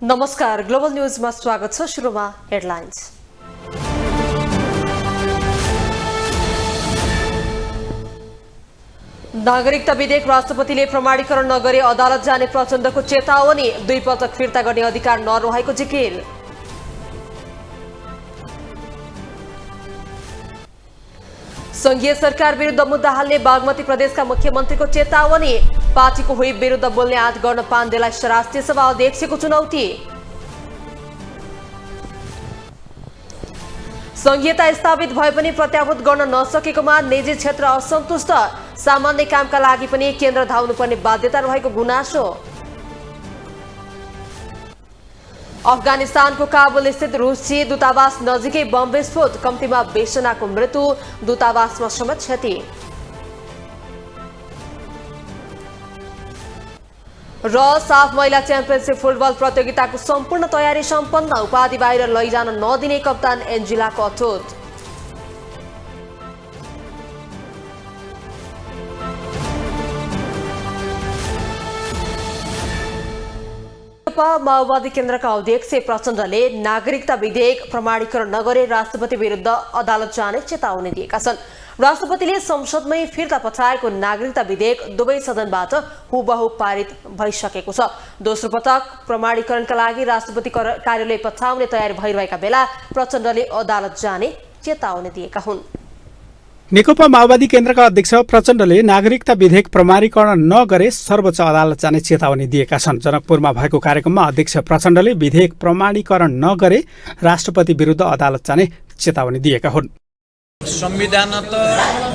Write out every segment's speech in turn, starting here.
नमस्कार, ग्लोबल न्यूजमा स्वागत छ। सुरुमा हेडलाइन्स। नागरिकता विधेयक राष्ट्रपतिले प्रमाणीकरण नगरे अदालत जाने प्रचण्डको चेतावनी, 2 पटक फिर्ता गर्ने अधिकार नरहेको जिकिर। संघीय सरकार विरुद्ध मुद्दा हाल्ने बागमती प्रदेशका मुख्यमन्त्रीको चेतावनी, पार्टीको व्हिप विरुद्ध बोल्ने आँट गर्न पाण्डेलाई राष्ट्रिय सभा अध्यक्षको चुनौती। संघीयता स्थापित भए पनि प्रत्याभूत गर्न नसकेकोमा निजी क्षेत्र असन्तुष्ट, सामान्य कामका लागि पनि केन्द्र धाउनुपर्ने बाध्यता रहेको गुनासो। अफगानिस्तानको काबुल स्थित रुसी दूतावास नजिकै बम विस्फोट, कम्तीमा 20 जनाको मृत्यु, दूतावासमा समेत क्षति। र साफ महिला च्याम्पियनशिप फुटबल प्रतियोगिताको सम्पूर्ण तयारी सम्पन्न, उपाधि बाहिर लैजान नदिने कप्तान एन्जिलाको अठोट। माओवादी केन्द्रका अध्यक्ष प्रचण्डले नागरिकता विधेयक प्रमाणीकरण नगरे राष्ट्रपति विरुद्ध अदालत जाने चेतावनी दिएका छन्। राष्ट्रपतिले संसदमै फिर्ता पठाएको नागरिकता विधेयक दुवै सदनबाट हुबहु पारित भइसकेको छ। दोस्रो पटक प्रमाणीकरणका लागि राष्ट्रपति कार्यालय पठाउने तयारी भइरहेका बेला प्रचण्डले अदालत जाने चेतावनी दिएका हुन्। नेकपा माओवादी केन्द्रका अध्यक्ष प्रचण्डले नागरिकता विधेयक प्रमाणीकरण नगरे सर्वोच्च अदालत जाने चेतावनी दिएका छन्। जनकपुरमा भएको कार्यक्रममा अध्यक्ष प्रचण्डले विधेयक प्रमाणीकरण नगरे राष्ट्रपति विरुद्ध अदालत जाने चेतावनी दिएका हुन्। संविधान त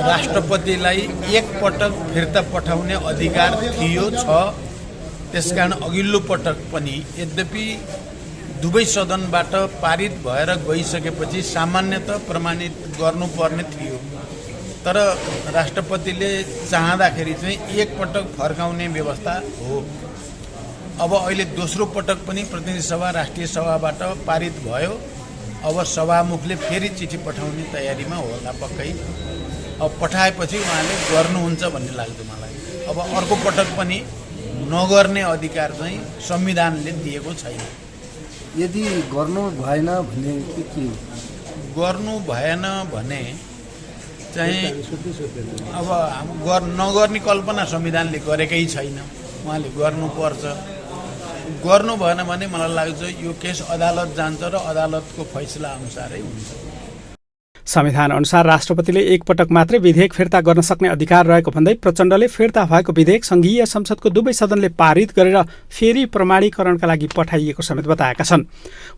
राष्ट्रपतिलाई एक पटक फिर्ता पठाउने अधिकार थियो छ। त्यसकारण अघिल्लो पटक पनि यद्यपि दुवै सदनबाट पारित भएर गइसकेपछि सामान्यतः प्रमाणित गर्नुपर्ने थियो, तर राष्ट्रपतिले चाहँदाखेरि चाहिँ एक पटक फर्काउने व्यवस्था हो। अब अहिले दोस्रो पटक पनि प्रतिनिधि सभा राष्ट्रिय सभाबाट पारित भयो। अब सभामुखले फेरि चिठी पठाउने तयारीमा होला पक्कै। अब पठाएपछि उहाँले गर्नुहुन्छ भन्ने लाग्छ मलाई। अब अर्को पटक पनि नगर्ने अधिकार चाहिँ संविधानले दिएको छैन। यदि गर्नु भएन भने के गर्नु भएन भने चाहिँ अब नगर्ने कल्पना संविधानले गरेकै छैन, उहाँले गर्नुपर्छ। गर्नु भएन भने मलाई लाग्छ यो केस अदालत जान्छ र अदालतको फैसला अनुसारै हुन्छ। संविधान अनुसार राष्ट्रपतिले एक पटक मात्रै विधेयक फिर्ता गर्न सक्ने अधिकार रहेको भन्दै प्रचण्डले फिर्ता भएको विधेयक संघीय संसदको दुवै सदनले पारित गरेर फेरि प्रमाणीकरणका लागि पठाइएको समेत बताएका छन्।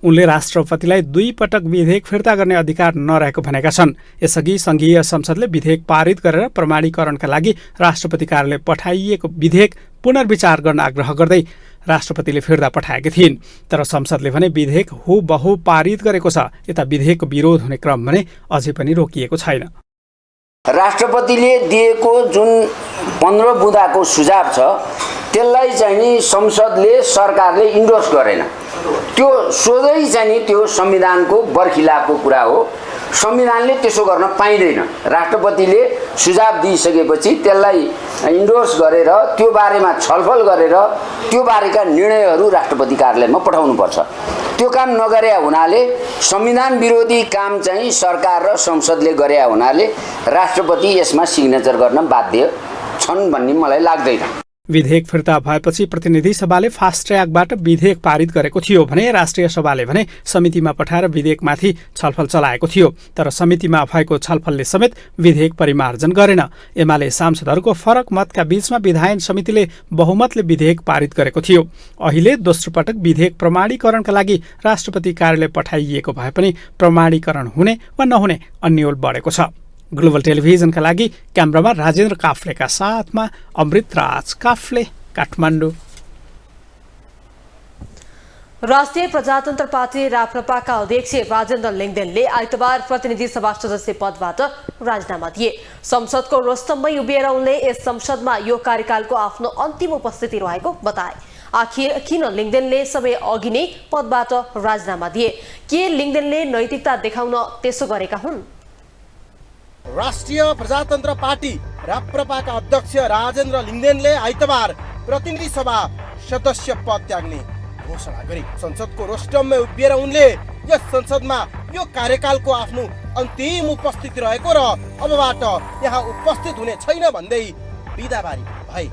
उनले राष्ट्रपतिलाई 2 पटक विधेयक फिर्ता गर्ने अधिकार नरहेको भनेका छन्। यसअघि संघीय संसदले विधेयक पारित गरेर प्रमाणीकरणका लागि राष्ट्रपति कार्यालय पठाइएको विधेयक पुनर्विचार गर्न आग्रह गर्दै राष्ट्रपतिले फिर्ता पठाएकी थिइन्, तर संसदले भने विधेयक हुबहु पारित गरेको छ। यता विधेयकको विरोध हुने क्रम भने अझै पनि रोकिएको छैन। राष्ट्रपतिले दिएको जुन 15 बुँदाको सुझाव छ त्यसलाई चाहिँ नि संसदले सरकारले इन्डोर्स गरेन। त्यो सोझै चाहिँ नि त्यो संविधानको बरखिलाफको कुरा हो। संविधानले त्यसो गर्न पाइँदैन। राष्ट्रपतिले सुझाव दिइसकेपछि त्यसलाई इन्डोर्स गरेर त्यो बारेमा छलफल गरेर त्यो बारेका निर्णयहरू राष्ट्रपति कार्यालयमा पठाउनुपर्छ। त्यो काम नगरे हुनाले संविधान विरोधी काम चाहिँ सरकार र संसदले गरे हुनाले राष्ट्रपति यसमा सिग्नेचर गर्न बाध्य छन् भन्ने मलाई लाग्दैन। विधेयक फिर्ता भएपछि प्रतिनिधि सभाले फास्ट ट्र्याकबाट विधेयक पारित गरेको थियो भने राष्ट्रिय सभाले भने समितिमा पठाएर विधेयकमाथि छलफल चलाएको थियो, तर समितिमा भएको छलफलले समेत विधेयक परिमार्जन गरेन। एमाले सांसदहरूको फरक मतका बीचमा विधायन समितिले बहुमतले विधेयक पारित गरेको थियो। अहिले दोस्रो पटक विधेयक प्रमाणीकरणका लागि राष्ट्रपति कार्यालय पठाइएको भए पनि प्रमाणीकरण हुने वा नहुने अन्यल बढेको छ। ग्लोबल टेलिभिजनका लागि क्यामेरामा राजेन्द्र काफ्लेका साथमा अमृतराज काफ्ले, काठमाडौँ। राष्ट्रिय प्रजातन्त्र पार्टी राप्रपाका अध्यक्ष राजेन्द्र लिङ्गदेनले आइतबार प्रतिनिधि सभा सदस्य पदबाट राजीनामा दिए। संसदको रोस्तममै उभिएर उनले यस संसदमा यो कार्यकालको आफ्नो अन्तिम उपस्थिति रहेको बताए। आखिर किन लिङ्गदेनले समय अघि नै पदबाट राजीनामा दिए? के लिङ्गदेनले नैतिकता देखाउन त्यसो गरेका हुन्? राष्ट्रिय प्रजातन्त्र पार्टी राप्रपाका अध्यक्ष राजेन्द्र लिङ्गदेनले आइतबार प्रतिनिधि सभा सदस्य पद त्याग्ने घोषणा गरे। संसदको रोस्टममा उभिएर उनले यस संसदमा यो कार्यकालको आफ्नो अन्तिम उपस्थिति रहेको र अबबाट यहाँ उपस्थित हुने छैन भन्दै बिदाबारी भए।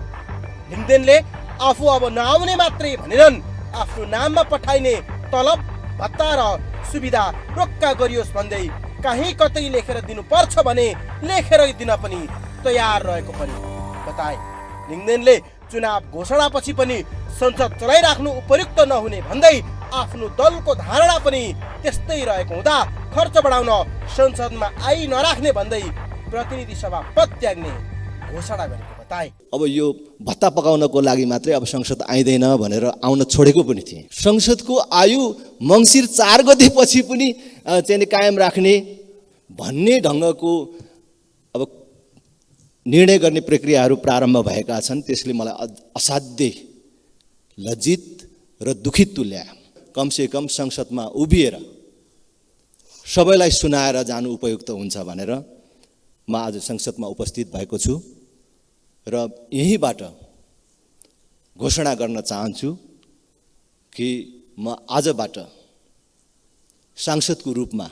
लिङ्गदेनले आफू अब नआउने मात्रै भनेनन्, आफ्नो नाममा पठाइने तलब भत्ता र सुविधा रोक्का गरियोस् भन्दै कहीँ कतै लेखेर दिनुपर्छ भने लेखेर दिन पनि तयार रहेको पनि बताए। लिङ्गदेनले चुनाव घोषणापछि पनि संसद चलाइराख्नु उपयुक्त नहुने भन्दै आफ्नो दलको धारणा पनि त्यस्तै रहेको हुँदा खर्च बढाउन संसदमा आई नराख्ने भन्दै प्रतिनिधि सभा पद त्याग्ने घोषणा गरेको बताए। अब यो भत्ता पकाउनको लागि मात्रै अब संसद आइँदैन भनेर आउन छोडेको पनि थिए। संसदको आयु मङ्सिर 4 गतेपछि पनि चाहिँ कायम राख्ने भन्ने ढङ्गको अब निर्णय गर्ने प्रक्रियाहरू प्रारम्भ भएका छन्। त्यसले मलाई असाध्यै लज्जित र दुखित तुल्यायो। कमसेकम संसदमा उभिएर सबैलाई सुनाएर जानु उपयुक्त हुन्छ भनेर म आज संसदमा उपस्थित भएको छु र यहीँबाट घोषणा गर्न चाहन्छु कि म आजबाट सांसदको रूपमा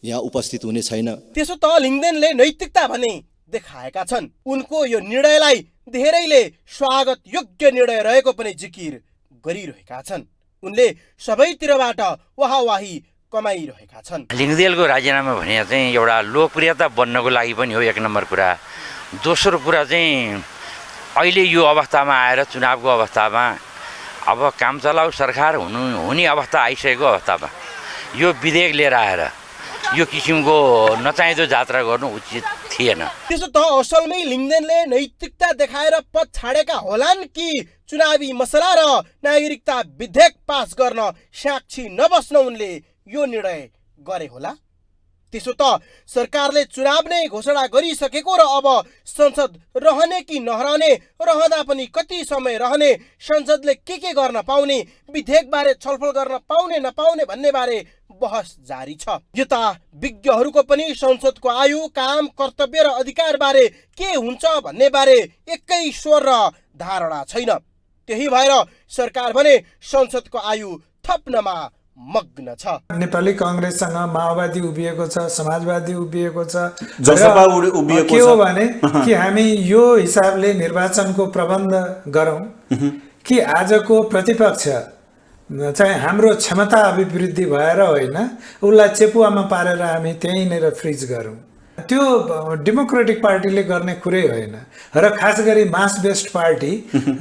यहाँ उपस्थित हुने छैन। त्यसो त लिङ्गदेनले नैतिकता भने देखाएका छन्। उनको यो निर्णयलाई धेरैले स्वागत योग्य निर्णय रहेको पनि जिकिर गरिरहेका छन्। उनले सबैतिरबाट वाहवाही कमाइरहेका छन्। लिङ्गदेनको राजीनामा भने चाहिँ एउटा लोकप्रियता बन्नको लागि पनि हो, 1 नम्बर कुरा। दोस्रो कुरा चाहिँ अहिले यो अवस्थामा आएर चुनावको अवस्थामा अब काम चलाउ सरकार हुने अवस्था आइसकेको अवस्थामा यो विधेयक लिएर आएर यो किसिमको नचाहिँदो जात्रा गर्नु उचित थिएन। त्यसो त असलमै लिङ्गदेनले नैतिकता देखाएर पद छाडेका होलान् कि चुनावी मसला र नागरिकता विधेयक पास गर्न साक्षी नबस्न उनले यो निर्णय गरे होला। त्यसो त सरकारले चुनाव नै घोषणा गरिसकेको र अब संसद रहने कि नरहने, रहँदा पनि कति समय रहने, संसदले के गर्न पाउने, विधेयकबारे छलफल गर्न पाउने नपाउने भन्ने बारे बहस जारी छ। यता विज्ञहरूको पनि संसदको आयु, काम, कर्तव्य र अधिकार बारे के हुन्छ भन्ने बारे एकै स्वर र धारणा छैन। त्यही भएर सरकार भने संसदको आयु थप्नमा मग्न छ। नेपाली कांग्रेससँग माओवादी उभिएको छ, समाजवादी उभिएको छ, जसपा उभिएको छ। के हो भने कि हामी यो हिसाबले निर्वाचनको प्रबन्ध गरौँ कि आजको प्रतिपक्ष चाहिँ हाम्रो क्षमता अभिवृद्धि भएर होइन, उसलाई चेपुवामा पारेर हामी त्यहीँनिर फ्रिज गरौँ। त्यो डेमोक्रेटिक पार्टीले गर्ने कुरै होइन र खास गरी मास बेस्ड पार्टी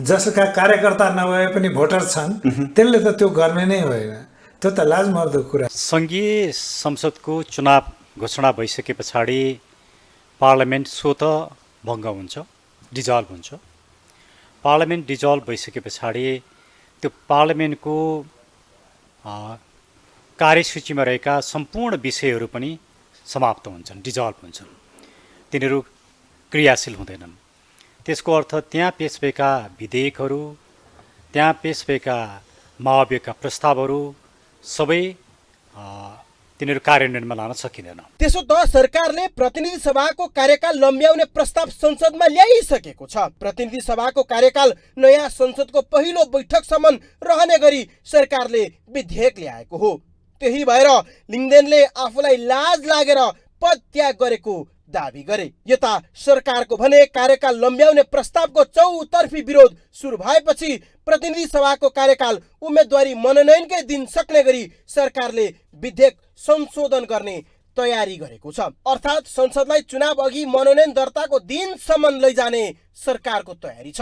जसका कार्यकर्ता नभए पनि भोटर छन् त्यसले त त्यो गर्ने नै होइन। त्यो त लाजमर्दो कुरा। सङ्घीय संसदको चुनाव घोषणा भइसके पछाडि पार्लियामेन्ट स्वत भङ्ग हुन्छ, डिजल्भ हुन्छ। पार्लियामेन्ट डिजल्भ भइसके पछाडि त्यो पार्लियामेन्टको कार्यसूचीमा रहेका सम्पूर्ण विषयहरू पनि समाप्त हुन्छन्, डिजल्भ हुन्छन्, तिनीहरू क्रियाशील हुँदैनन्। त्यसको अर्थ त्यहाँ पेश भएका विधेयकहरू, त्यहाँ पेश भएका महाभियोगका प्रस्तावहरू सबै तिनीहरू कार्यान्वयनमा लान सकिँदैन। त्यसो त सरकारले प्रतिनिधि सभाको कार्यकाल लम्ब्याउने प्रस्ताव संसदमा ल्याइसकेको छ। प्रतिनिधि सभाको कार्यकाल नयाँ संसदको पहिलो बैठकसम्म रहने गरी सरकारले विधेयक ल्याएको हो। त्यही भएर लिङ्गदेनले आफूलाई लाज लागेर पद त्याग गरेको दाबी गरे। यता सरकारको भने कार्यकाल लम्ब्याउने प्रस्तावको चौतर्फी विरोध सुरु भएपछि प्रतिनिधि सभाको कार्यकाल उम्मेदवारी मनोनयनकै दिन सक्ने गरी सरकारले विधेयक संशोधन गर्ने तयारी गरेको छ। अर्थात् संसदलाई चुनाव अघि मनोनयन दर्ताको दिनसम्म लैजाने सरकारको तयारी छ।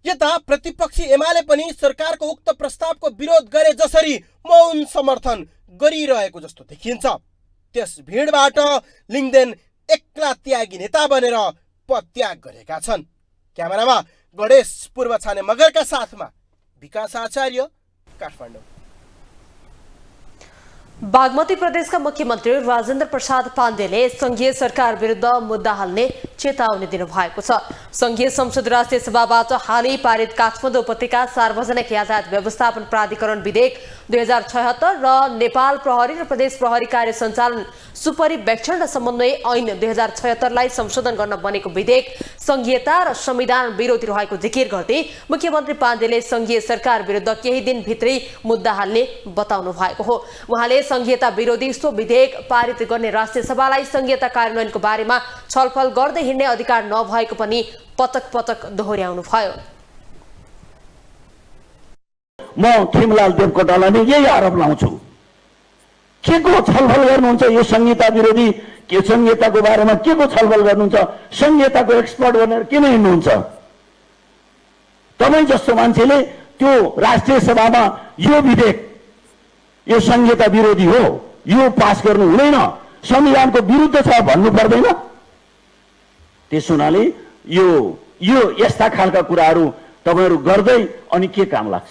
यता प्रतिपक्षी एमाले पनि सरकारको उक्त प्रस्तावको विरोध गरे जसरी मौन समर्थन गरिरहेको जस्तो देखिन्छ। त्यस भिडबाट लिङ्गदेन एक्ला त्यागी नेता बनेर पदत्याग गरेका छन्। क्यामेरामा गणेश पूर्व छाने मगरका साथमा विकास आचार्य, काठमाडौँ। बागमती प्रदेशका मुख्यमन्त्री राजेन्द्र प्रसाद पाण्डेले संघीय सरकार विरुद्ध मुद्दा हाल्ने चेतावनी दिनुभएको छ। संघीय संसद राष्ट्रिय सभाबाट हालै पारित काठमाडौँ उपत्यका सार्वजनिक यातायात व्यवस्थापन प्राधिकरण विधेयक 2076 र नेपाल प्रहरी र प्रदेश प्रहरी कार्य सञ्चालन सुपरिवेक्षण र समन्वय ऐन 2076 लाई संशोधन गर्न बनेको विधेयक संघीयता र संविधान विरोधी रहेको जिकिर गर्दै मुख्यमन्त्री पाण्डेले संघीय सरकार विरुद्ध केही दिनभित्रै मुद्दा हाल्ने बताउनु भएको हो। उहाँले संघीयता विरोधी सो विधेयक पारित गर्ने राष्ट्रिय सभालाई संघीयता कार्यान्वयनको बारेमा छलफल गर्दै हिँड्ने अधिकार नभएको पनि पटक पटक दोहोर्याउनु भयो। म खिमलाल देवकोटालाई नै यही आरोप लाउँछु, के को छलफल गर्नुहुन्छ यो संहिता विरोधी, के संहिताको बारेमा के को छलफल गर्नुहुन्छ? संहिताको एक्सपर्ट भनेर किन हिँड्नुहुन्छ? तपाईँ जस्तो मान्छेले त्यो राष्ट्रिय सभामा यो विधेयक यो संहिता विरोधी हो, यो पास गर्नु हुँदैन, संविधानको विरुद्ध छ भन्नु पर्दैन? त्यस हुनाले यो यस्ता खालका कुराहरू तपाईहरू गर्दै अनि के काम लाग्छ?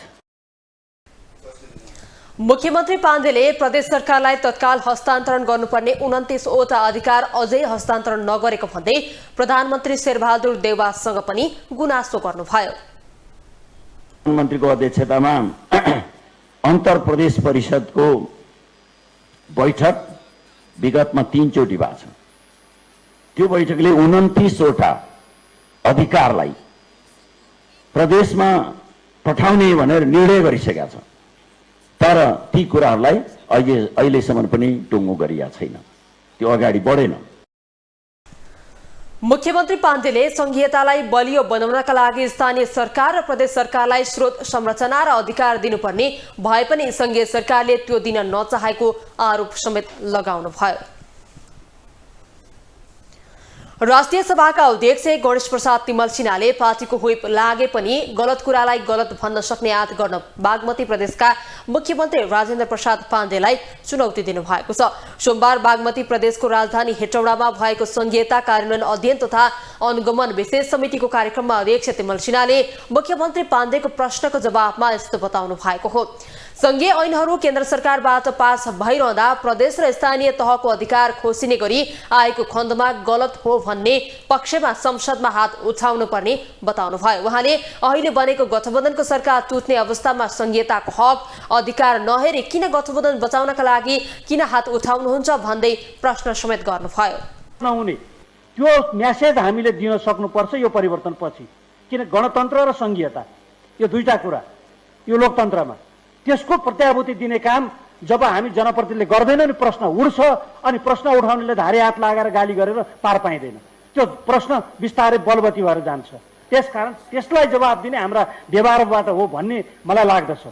मुख्यमन्त्री पाण्डेले प्रदेश सरकारलाई तत्काल हस्तान्तरण गर्नुपर्ने 29 वटा अधिकार अझै हस्तान्तरण नगरेको भन्दै प्रधानमन्त्री शेरबहादुर देउवासँग पनि गुनासो गर्नुभयो। प्रधानमन्त्रीको अध्यक्षतामा अन्तर प्रदेश परिषदको बैठक विगतमा 3 चोटि भएको छ। त्यो बैठकले 29 वटा अधिकारलाई प्रदेशमा पठाउने भनेर निर्णय गरिसकेका छ, तर ती कुराहरूलाई अहिलेसम्म पनि टुङ्गो गरिएको छैन, त्यो अगाडि बढेन। मुख्यमन्त्री पाण्डेले संघीयतालाई बलियो बनाउनका लागि स्थानीय सरकार र प्रदेश सरकारलाई स्रोत संरचना र अधिकार दिनुपर्ने भए पनि संघीय सरकारले त्यो दिन नचाहेको आरोप समेत लगाउनु भयो। राष्ट्रिय सभाका अध्यक्ष गणेश प्रसाद तिमल सिन्हाले पार्टीको व्हिप लागे पनि गलत कुरालाई गलत भन्न सक्ने आँट गर्न बागमती प्रदेशका मुख्यमन्त्री राजेन्द्र प्रसाद पाण्डेलाई चुनौती दिनुभएको छ। सोमबार बागमती प्रदेशको राजधानी हेटौडामा भएको संघीयता कार्यान्वयन अध्ययन तथा अनुगमन विशेष समितिको कार्यक्रममा अध्यक्ष तिमल सिन्हाले मुख्यमन्त्री पाण्डेको प्रश्नको जवाफमा यस्तो बताउनु भएको हो। संघीय ऐनहरू केन्द्र सरकारबाट पास भइरहँदा प्रदेश र स्थानीय तहको अधिकार खोसिने गरी आएको खण्डमा गलत हो भन्ने पक्षमा संसदमा हात उठाउनु पर्ने बताउनु भयो। उहाँले अहिले बनेको गठबन्धनको सरकार टुट्ने अवस्थामा संघीयताको हक अधिकार नहेरी किन गठबन्धन बचाउनका लागि किन हात उठाउनुहुन्छ भन्दै प्रश्न समेत गर्नुभयो। नहुने त्यो मेसेज हामीले दिन सक्नुपर्छ यो परिवर्तन पछि, किन गणतन्त्र र संघीयता यो दुईटा कुरा यो लोकतन्त्रमा त्यसको प्रत्याभूति दिने काम जब हामी जनप्रतिनिधिले गर्दैनौँ नि प्रश्न उठ्छ अनि प्रश्न उठाउनेले धारे हात लगाएर गाली गरेर पार पाइँदैन, त्यो प्रश्न बिस्तारै बलवती भएर जान्छ। त्यसकारण त्यसलाई जवाब दिने हाम्रा व्यवहारबाट हो भन्ने मलाई लाग्दछ।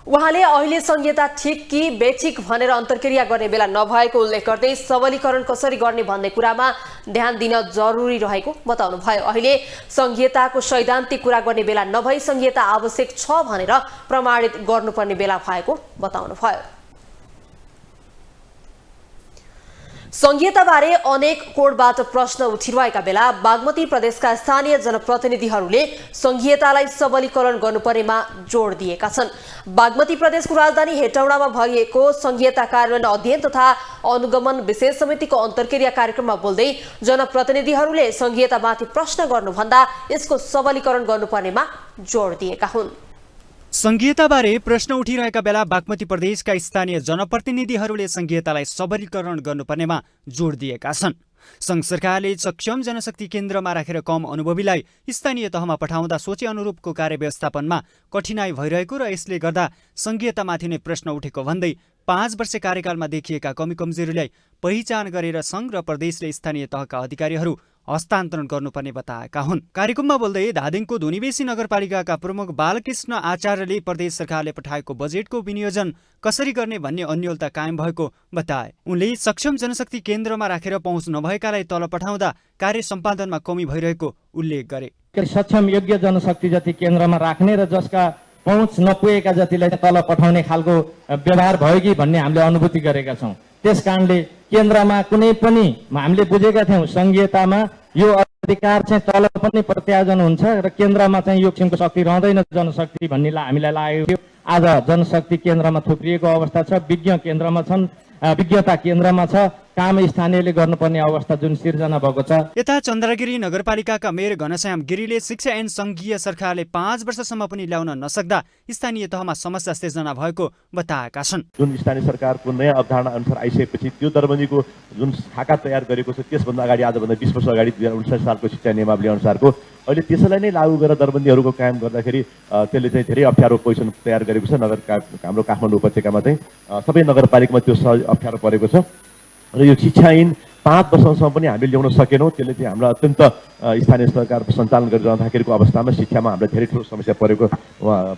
उहाँले अहिले संघीयता ठिक कि बेठिक भनेर अन्तर्क्रिया गर्ने बेला नभएको उल्लेख गर्दै सबलीकरण कसरी गर्ने भन्ने कुरामा ध्यान दिन जरुरी रहेको बताउनु भयो। अहिले संघीयताको सैद्धान्तिक कुरा गर्ने बेला नभई संघीयता आवश्यक छ भनेर प्रमाणित गर्नुपर्ने बेला भएको बताउनु भयो। संघीयताबारे अनेक कोणबाट प्रश्न उठिरहेका बेला बागमती प्रदेशका स्थानीय जनप्रतिनिधिहरूले संघीयतालाई सबलीकरण गर्नुपर्नेमा जोड दिएका छन्। बागमती प्रदेशको राजधानी हेटौडामा भएको संघीयता कार्यान्वयन अध्ययन तथा अनुगमन विशेष समितिको अन्तर्क्रिया कार्यक्रममा बोल्दै जनप्रतिनिधिहरूले संघीयतामाथि प्रश्न गर्नुभन्दा यसको सबलीकरण गर्नुपर्नेमा जोड दिएका हुन्। संघीयताबारे प्रश्न उठिरहेका बेला बागमती प्रदेशका स्थानीय जनप्रतिनिधिहरूले संघीयतालाई सबलीकरण गर्नुपर्नेमा जोड दिएका छन्। संघ सरकारले सक्षम जनशक्ति केन्द्रमा राखेर कम अनुभवीलाई स्थानीय तहमा पठाउँदा सोचे अनुरूपको कार्य व्यवस्थापनमा कठिनाई भइरहेको र यसले गर्दा संघीयतामाथि नै प्रश्न उठेको भन्दै 5 वर्ष कार्यकालमा देखिएका कमी कमजोरीलाई पहिचान गरेर संघ र प्रदेशले स्थानीय तहका अधिकारीहरू हस्तान्तरण गर्नुपर्ने बताएका हुन्। कार्यक्रममा बोल्दै धादिङको धुनीबेसी नगरपालिकाका प्रमुख बालकृष्ण आचार्यले प्रदेश सरकारले पठाएको बजेटको विनियोजन कसरी गर्ने भन्ने अन्योलता कायम भएको बताए। उनले सक्षम जनशक्ति केन्द्रमा राखेर पहुँच नभएकालाई तल पठाउँदा कार्य सम्पादनमा कमी भइरहेको उल्लेख गरे। सक्षम योग्य जनशक्ति जति केन्द्रमा राख्ने र जसका पहुँच नपुगेका जतिलाई तल पठाउने खालको व्यवहार भयो कि भन्ने हामीले अनुभूति गरेका छौँ। त्यसकारणले केन्द्रमा कुनै पनि हामीले बुझेका थियौँ संघीयतामा यो अधिकार चाहिँ तल पनि प्रत्यायोजन हुन्छ र केन्द्रमा चाहिँ यो किसिमको शक्ति रहँदैन जनशक्ति भन्ने हामीलाई लागेको थियो। आज जनशक्ति केन्द्रमा थुप्रिएको अवस्था छ, विज्ञ केन्द्रमा छन्, विज्ञता केन्द्रमा छ, काम स्थानीयले गर्नुपर्ने अवस्था जुन सिर्जना भएको छ। यता चन्द्रगिरी नगरपालिकाका मेयर घनश्याम गिरीले शिक्षा ऐन सङ्घीय सरकारले 5 वर्षसम्म पनि ल्याउन नसक्दा स्थानीय तहमा समस्या सिर्जना भएको बताएका छन्। जुन स्थानीय सरकारको नयाँ अवधारणा अनुसार आइसकेपछि त्यो दरबन्दीको जुन खाका तयार गरेको छ त्यसभन्दा अगाडि आजभन्दा 20 वर्ष अगाडि 2059 सालको शिक्षा नियमावली अनुसारको अहिले त्यसैलाई नै लागू गरेर दरबन्दीहरूको कायम गर्दाखेरि त्यसले चाहिँ धेरै अप्ठ्यारो पोजिसन तयार गरेको छ। हाम्रो काठमाडौँ उपत्यकामा चाहिँ सबै नगरपालिकामा त्यो अप्ठ्यारो परेको छ र यो शिक्षा ऐन 5 वर्षसम्म पनि हामीले ल्याउन सकेनौँ। त्यसले चाहिँ हाम्रो अत्यन्त स्थानीय सरकार सञ्चालन गरिरहँदाखेरिको अवस्थामा शिक्षामा हामीलाई धेरै ठुलो समस्या परेको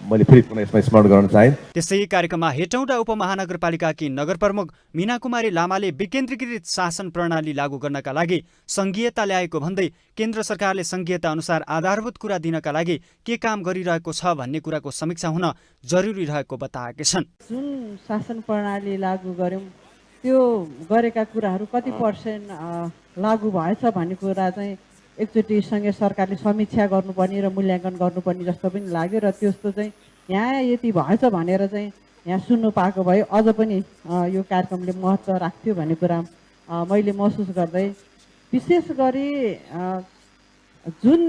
मैले फेरि पुनः यसमा स्मरण गर्न चाहे। त्यसै कार्यक्रममा हेटौँडा उपमहानगरपालिकाकी नगर प्रमुख मीना कुमारी लामाले विकेन्द्रीकृत शासन प्रणाली लागू गर्नका लागि सङ्घीयता ल्याएको भन्दै केन्द्र सरकारले सङ्घीयता अनुसार आधारभूत कुरा दिनका लागि के काम गरिरहेको छ भन्ने कुराको समीक्षा हुन जरुरी रहेको बताएका छन्। जुन शासन प्रणाली लागू गर्यौँ त्यो गरेका कुराहरू कति पर्सेन्ट लागू भएछ भन्ने कुरा चाहिँ एकचोटि सँगै सरकारले समीक्षा गर्नुपर्ने र मूल्याङ्कन गर्नुपर्ने जस्तो पनि लाग्यो र त्यस्तो चाहिँ यहाँ यति भएछ भनेर चाहिँ यहाँ सुन्नु पाएको भए अझ पनि यो कार्यक्रमले महत्त्व राख्थ्यो भन्ने कुरा मैले महसुस गर्दै विशेष गरी जुन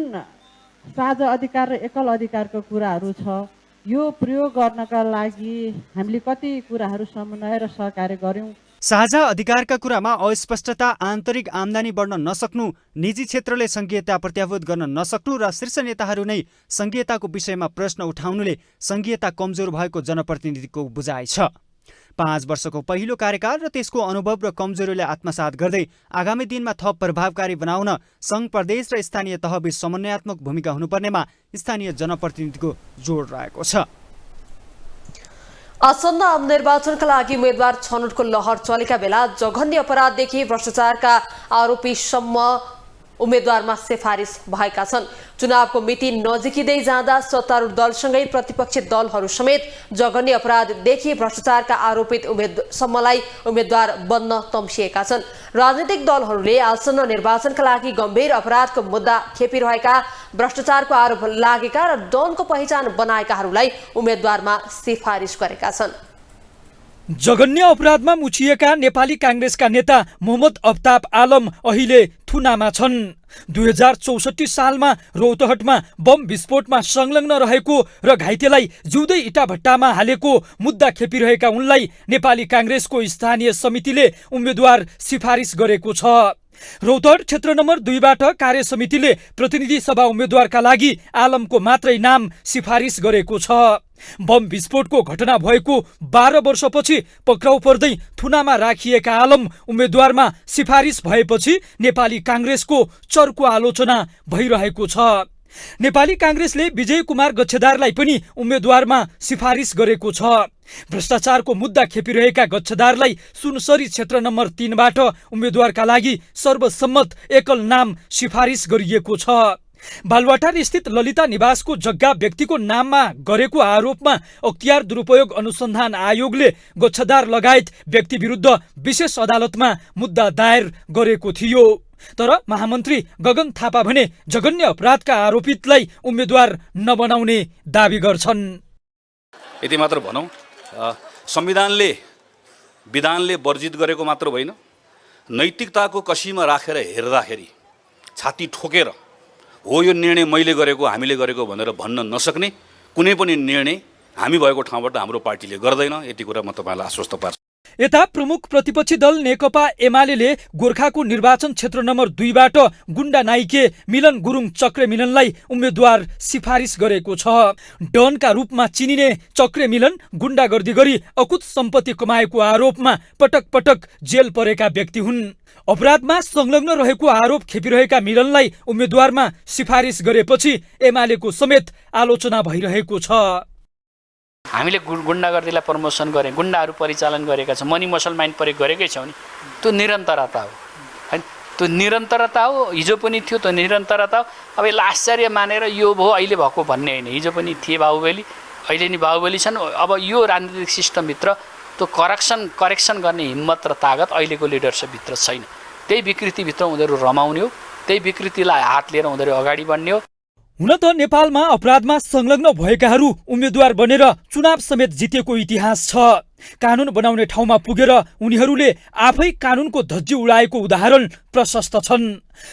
साझा अधिकार र एकल अधिकारको कुराहरू छ यो प्रयोग गर्नका लागि हामीले कति कुराहरू समन्वय र सहकार्य गर्यौँ। साझा अधिकारका कुरामा अस्पष्टता, आन्तरिक आम्दानी बढ्न नसक्नु, निजी क्षेत्रले सङ्घीयता प्रत्याभूत गर्न नसक्नु र शीर्ष नेताहरू नै सङ्घीयताको विषयमा प्रश्न उठाउनुले सङ्घीयता कमजोर भएको जनप्रतिनिधिको बुझाइ छ। 5 वर्षको पहिलो कार्यकाल र त्यसको अनुभव र कमजोरीलाई आत्मसात गर्दै आगामी दिनमा थप प्रभावकारी बनाउन सङ्घ, प्रदेश र स्थानीय तहबीच समन्वयात्मक भूमिका हुनुपर्नेमा स्थानीय जनप्रतिनिधिको जोड रहेको छ। आसन्न आम निर्वाचनका लागि उम्मेद्वार छनौटको लहर चलेका बेला जघन्य अपराधदेखि भ्रष्टाचारका आरोपीसम्म उम्मेद्वारमा सिफारिस भएका छन्। चुनावको मिति नजिकिँदै जाँदा सत्तारूढ दलसँगै प्रतिपक्षी दलहरू समेत जघन्य अपराधदेखि भ्रष्टाचारका आरोपित सम्मलाई उम्मेद्वार बन्न तम्सिएका छन्। राजनीतिक दलहरूले आसन्न निर्वाचनका लागि गम्भीर अपराधको मुद्दा खेपिरहेका, भ्रष्टाचारको आरोप लागेका र डनको पहिचान बनाएकाहरूलाई उम्मेद्वारमा सिफारिस गरेका छन्। जघन्य अपराधमा मुछिएका नेपाली काङ्ग्रेसका नेता मोहम्मद अफ्ताब आलम अहिले थुनामा छन्। 2064 सालमा रौतहटमा बम विस्फोटमा संलग्न रहेको र घाइतेलाई जिउँदै इटाभट्टामा हालेको मुद्दा खेपिरहेका उनलाई नेपाली काङ्ग्रेसको स्थानीय समितिले उम्मेद्वार सिफारिस गरेको छ। रौतहट क्षेत्र नम्बर 2बाट कार्य समितिले प्रतिनिधि सभा उम्मेद्वारका लागि आलमको मात्रै नाम सिफारिस गरेको छ। बम विस्फोटको घटना भएको 12 वर्षपछि पक्राउ पर्दै थुनामा राखिएका आलम उम्मेद्वारमा सिफारिस भएपछि नेपाली काङ्ग्रेसको चर्को आलोचना भइरहेको छ। नेपाली काङ्ग्रेसले विजय कुमार गच्छेदारलाई पनि उम्मेद्वारमा सिफारिस गरेको छ। भ्रष्टाचारको मुद्दा खेपिरहेका गच्छेदारलाई सुनसरी क्षेत्र नम्बर 3बाट उम्मेद्वारका लागि सर्वसम्मत एकल नाम सिफारिस गरिएको छ। बालुवाटार स्थित ललिता निवासको जग्गा व्यक्तिको नाममा गरेको आरोपमा अख्तियार दुरुपयोग अनुसन्धान आयोगले गच्छेदार लगायत व्यक्ति विरुद्ध विशेष अदालतमा मुद्दा दायर गरेको थियो। तर महामन्त्री गगन थापा भने जघन्य अपराधका आरोपितलाई उम्मेद्वार नबनाउने दावी गर्छन्। यति मात्र भनौँ, संविधानले विधानले वर्जित गरेको मात्र होइन, नैतिकताको कसीमा राखेर हेर्दाखेरि छाती ठोकेर हो यो निर्णय मैले गरेको, हामीले गरेको भनेर भन्न नसक्ने कुनै पनि निर्णय हामी भएको ठाउँबाट हाम्रो पार्टीले गर्दैन। यति कुरा म तपाईँलाई आश्वस्त पार्छु। यता प्रमुख प्रतिपक्षी दल नेकपा एमाले गोर्खाको निर्वाचन क्षेत्र नम्बर 2बाट गुण्डा नाइके मिलन गुरुङ चक्रे मिलनलाई उम्मेद्वार सिफारिस गरेको छ। डनका रूपमा चिनिने चक्रे मिलन गुण्डागर्दी गरी अकुत सम्पत्ति कमाएको आरोपमा पटक पटक जेल परेका व्यक्ति हुन्। अपराधमा संलग्न रहेको आरोप खेपिरहेका मिलनलाई उम्मेद्वारमा सिफारिस गरेपछि एमालेको समेत आलोचना भइरहेको छ। हामीले गुण्डागर्दीलाई प्रमोसन गरे, गुण्डाहरू परिचालन गरेका छौँ, मनी मसल माइन्ड प्रयोग गरेकै छौँ नि, त्यो निरन्तरता हो हैन, त्यो निरन्तरता हो। हिजो पनि थियो त्यो निरन्तरता हो। अब यसलाई आश्चर्य मानेर यो भयो अहिले भएको भन्ने होइन। हिजो पनि थिए बाहुबली, अहिले नि बाहुबली छन्। अब यो राजनीतिक सिस्टमभित्र त्यो करेक्सन गर्ने हिम्मत र तागत अहिलेको लिडरसिपभित्र छैन। त्यही विकृतिभित्र उनीहरू रमाउने हो, त्यही विकृतिलाई हात लिएर उनीहरू अगाडि बढ्ने हो। हुन त नेपालमा अपराधमा संलग्न भएकाहरू उम्मेद्वार बनेर चुनाव समेत जितेको इतिहास छ। कानुन बनाउने ठाउँमा पुगेर उनीहरूले आफै कानुनको धज्जी उडाएको उदाहरण प्रशस्त छन्।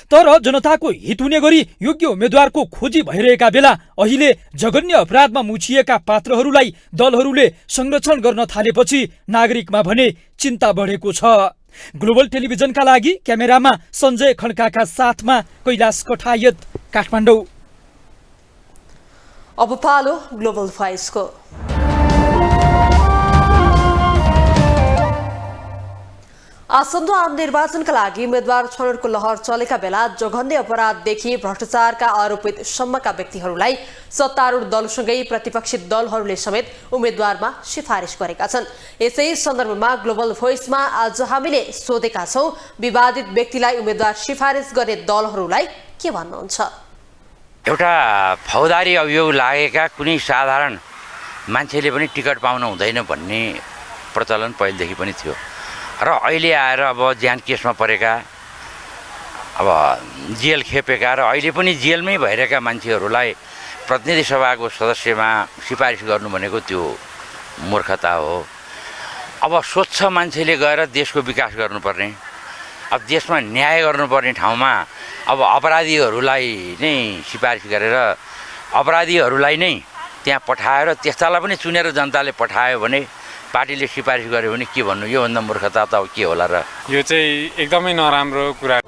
तर जनताको हित हुने गरी योग्य उम्मेद्वारको खोजी भइरहेका बेला अहिले जघन्य अपराधमा मुछिएका पात्रहरूलाई दलहरूले संरक्षण गर्न थालेपछि नागरिकमा भने चिन्ता बढेको छ। ग्लोबल टेलिभिजनका लागि क्यामेरामा सञ्जय खड्काका साथमा कैलाश कठायत, काठमाडौँ। अब पालो ग्लोबल भोइसको। आसन्न आम निर्वाचनका लागि उम्मेद्वार छनौटको लहर चलेका बेला जघन्य अपराधदेखि भ्रष्टाचारका आरोपित सम्मका व्यक्तिहरूलाई सत्तारूढ दलसँगै प्रतिपक्षी दलहरूले समेत उम्मेद्वारमा सिफारिस गरेका छन्। यसै सन्दर्भमा ग्लोबल भोइसमा आज हामीले सोधेका छौं, विवादित व्यक्तिलाई उम्मेद्वार सिफारिस गर्ने दलहरूलाई के भन्नुहुन्छ? एउटा फौजदारी अभियोग लागेका कुनै साधारण मान्छेले पनि टिकट पाउन हुँदैन भन्ने प्रचलन पहिलेदेखि पनि थियो र अहिले आएर अब ज्यान केसमा परेका, अब जेल खेपेका र अहिले पनि जेलमै भइरहेका मान्छेहरूलाई प्रतिनिधि सभाको सदस्यमा सिफारिस गर्नु भनेको त्यो मूर्खता हो। अब स्वच्छ मान्छेले गएर देशको विकास गर्नुपर्ने, अब देशमा न्याय गर्नुपर्ने ठाउँमा अब अपराधीहरूलाई नै सिफारिस गरेर अपराधीहरूलाई नै त्यहाँ पठाएर त्यस्तालाई पनि चुनेर जनताले पठायो भने पार्टीले सिफारिस गर्यो भने के भन्नु? योभन्दा मूर्खता त अब के होला र? यो चाहिँ एकदमै नराम्रो कुरा।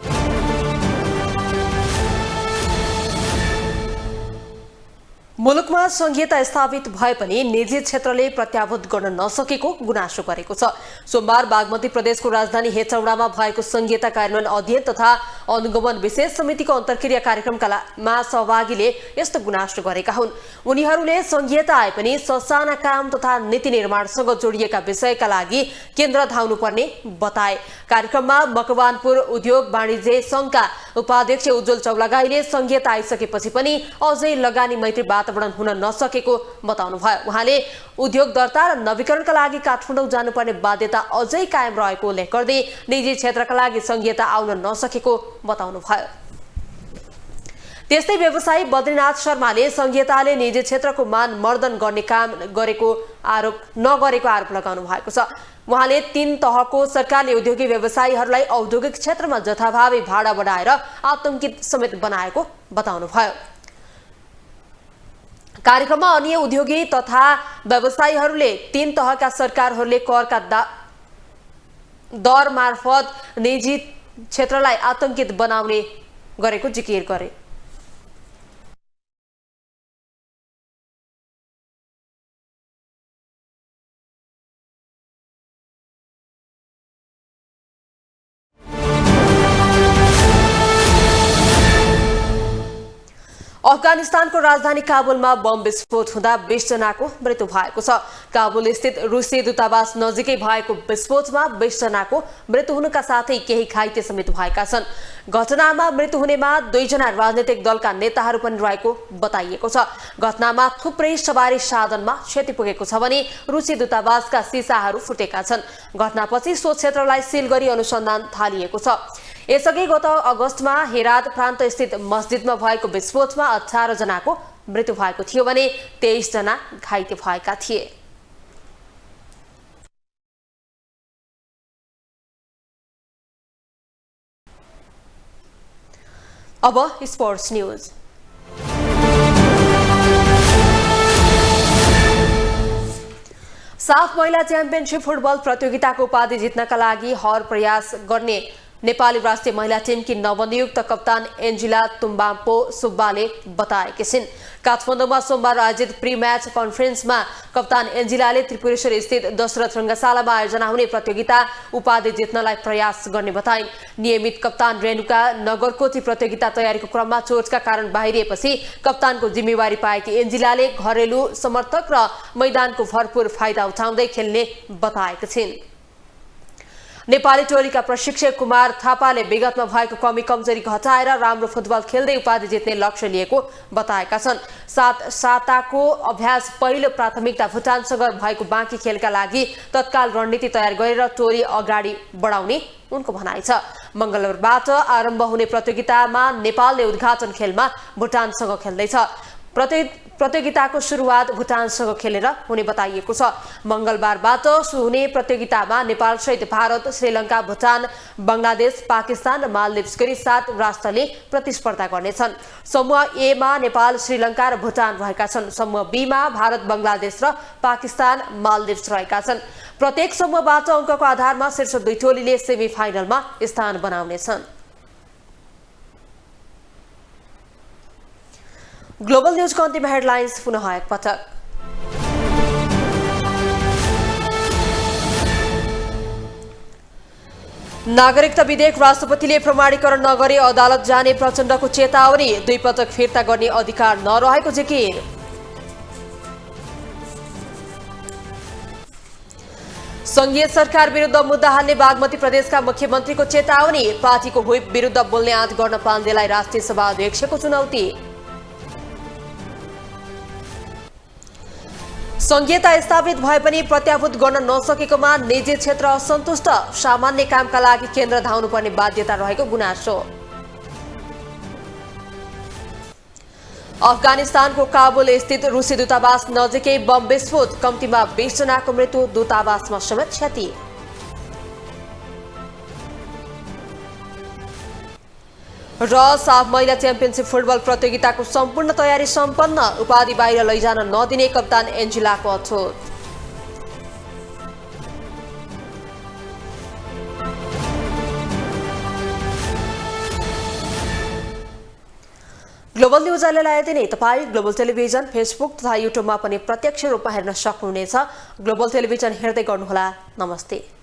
मुलुकमा संघीयता स्थापित भए पनि निजी क्षेत्रले प्रत्याभूत गर्न नसकेको गुनासो गरेको छ। सोमबार बागमती प्रदेशको राजधानी हेटौडामा भएको संघीयता कार्यान्वयन अध्ययन तथा अनुगमन विशेष समितिको अन्तर्क्रिया कार्यक्रममा सहभागीले यस्तो गुनासो गरेका हुन्। उनीहरूले संघीयता आए पनि ससाना काम तथा नीति निर्माणसँग जोडिएका विषयका लागि केन्द्र धाउनुपर्ने बताए। कार्यक्रममा मकवानपुर उद्योग वाणिज्य संघका उपाध्यक्ष उज्जवल चौलागाईले संघीयता आइसकेपछि पनि अझै लगानी मैत्री वातावरण हुन नसकेको बताउनुभयो। उहाँले उद्योग दर्ता र नवीकरणका लागि काठमाडौँ जानुपर्ने बाध्यता अझै कायम रहेको उल्लेख गर्दै निजी क्षेत्रका लागि संघीयता आउन नसकेको बताउनुभयो। त्यस्तै व्यवसायी बद्रीनाथ शर्माले संघीयताले निजी क्षेत्रको मान मर्दन गर्ने काम नगरेको आरोप लगाउनु भएको छ। उहाँले 3 तहको सरकारले उद्योगी व्यवसायीहरूलाई औद्योगिक क्षेत्रमा जथाभावी भाडा बढाएर आतंकित समेत बनाएको बताउनुभयो। कार्यक्रममा अन्य उद्योगी तथा व्यवसायीहरूले 3 तहका सरकारहरूले करका दर मार्फत निजी क्षेत्रलाई आतंकित बनाउने गरेको जिकिर गरे। अफगानिस्तानको राजधानी काबुलमा बम विस्फोट हुँदा 20 जनाको मृत्यु भएको छ। काबुल स्थित रुसी दूतावास नजिकै भएको विस्फोटमा 20 जनाको मृत्यु हुनुका साथै केही घाइते समेत भएका छन्। घटनामा मृत्यु हुनेमा 2 जना राजनैतिक दलका नेताहरू पनि रहेको बताइएको छ। घटनामा थुप्रै सवारी साधनमा क्षति पुगेको छ भने रुसी दूतावासका सिसाहरू फुटेका छन्। घटनापछि सो क्षेत्रलाई सिल गरी अनुसन्धान थालिएको छ। यसअघि गत अगस्तमा हेरात प्रान्त स्थित मस्जिदमा भएको विस्फोटमा 18 जनाको मृत्यु भएको थियो भने 23 जना घाइते भएका थिए। अब स्पोर्ट्स न्यूज। साफ महिला च्याम्पियनशिप फुटबल प्रतियोगिताको उपाधि जित्नका लागि हर प्रयास गर्ने नेपाली राष्ट्रिय महिला टिमकी नवनियुक्त कप्तान एन्जिला तुम्बाम्पो सुब्बाले बताएकी छिन्। काठमाडौँमा सोमबार आयोजित प्री म्याच कन्फरेन्समा कप्तान एन्जिलाले त्रिपुरेश्वर स्थित दशरथ रङ्गशालामा आयोजना हुने प्रतियोगिता उपाधि जित्नलाई प्रयास गर्ने बताइन्। नियमित कप्तान रेणुका नगरकोटी प्रतियोगिता तयारीको क्रममा चोटका कारण बाहिरिएपछि कप्तानको जिम्मेवारी पाएकी एन्जिलाले घरेलु समर्थक र मैदानको भरपूर फाइदा उठाउँदै खेल्ने बताएकी छिन्। नेपाली टोलीका प्रशिक्षक कुमार थापाले विगतमा भएको कमी कमजोरी घटाएर राम्रो फुटबल खेल्दै उपाधि जित्ने लक्ष्य लिएको बताएका छन्। साताको अभ्यास पहिलो प्राथमिकता भुटानसँग भएको बाँकी खेलका लागि तत्काल रणनीति तयार गरेर टोली अगाडि बढाउने उनको भनाइ छ। मंगलबारबाट आरम्भ हुने प्रतियोगितामा नेपालले उद्घाटन खेलमा भुटानसँग खेल्दैछ। प्रतियोगिताको सुरुवात भुटानसँग खेलेर हुने बताइएको छ। मंगलबारबाट हुने प्रतियोगितामा नेपाल सहित भारत, श्रीलङ्का, भुटान, बंगलादेश, पाकिस्तान र मालदिप्स गरी 7 राष्ट्रले प्रतिस्पर्धा गर्नेछन्। समूह ए मा नेपाल, श्रीलङ्का र भुटान रहेका छन्। समूह बी मा भारत, बंगलादेश र पाकिस्तान, मालदिप्स रहेका छन्। प्रत्येक समूहबाट अङ्कको आधारमा शीर्ष 2 टोलीले सेमी फाइनलमा स्थान बनाउनेछन्। ग्लोबल न्यूज को अंतिम हेडलाइंस पुनः एक पटक। नागरिकता विधेयक राष्ट्रपतिले प्रमाणीकरण नगरी अदालत जाने प्रचण्डको चेतावनी। 2 पटक फिर्ता गर्ने अधिकार नरहेको जिकिर। संघीय सरकार विरुद्ध मुद्दा हाल्ने बागमती प्रदेशका मुख्यमन्त्रीको चेतावनी। पार्टीको व्हिप विरुद्ध बोल्ने आँट गर्न पाण्डेलाई राष्ट्रिय सभा अध्यक्षको चुनौती। संघीयता स्थापित भए पनि प्रत्याभूत गर्न नसकेकोमा निजी क्षेत्र असन्तुष्ट। सामान्य कामका लागि केन्द्र धाउनुपर्ने बाध्यता रहेको गुनासो। अफगानिस्तानको काबुल स्थित रुसी दूतावास नजिकै बम विस्फोट। कम्तीमा 20 जनाको मृत्यु, दूतावासमा समेत क्षति। र साफ महिला च्याम्पियनशिप फुटबल प्रतियोगिताको सम्पूर्ण तयारी सम्पन्न। उपाधि बाहिर लैजान नदिने कप्तान एन्जिलाको अठोट। ग्लोबल न्यूज अहिलेलाई यति नै। तपाईँ ग्लोबल टेलिभिजन, फेसबुक तथा युट्युबमा पनि प्रत्यक्ष रूपमा हेर्न सक्नुहुनेछ। ग्लोबल टेलिभिजन हेर्दै गर्नुहोला। नमस्ते।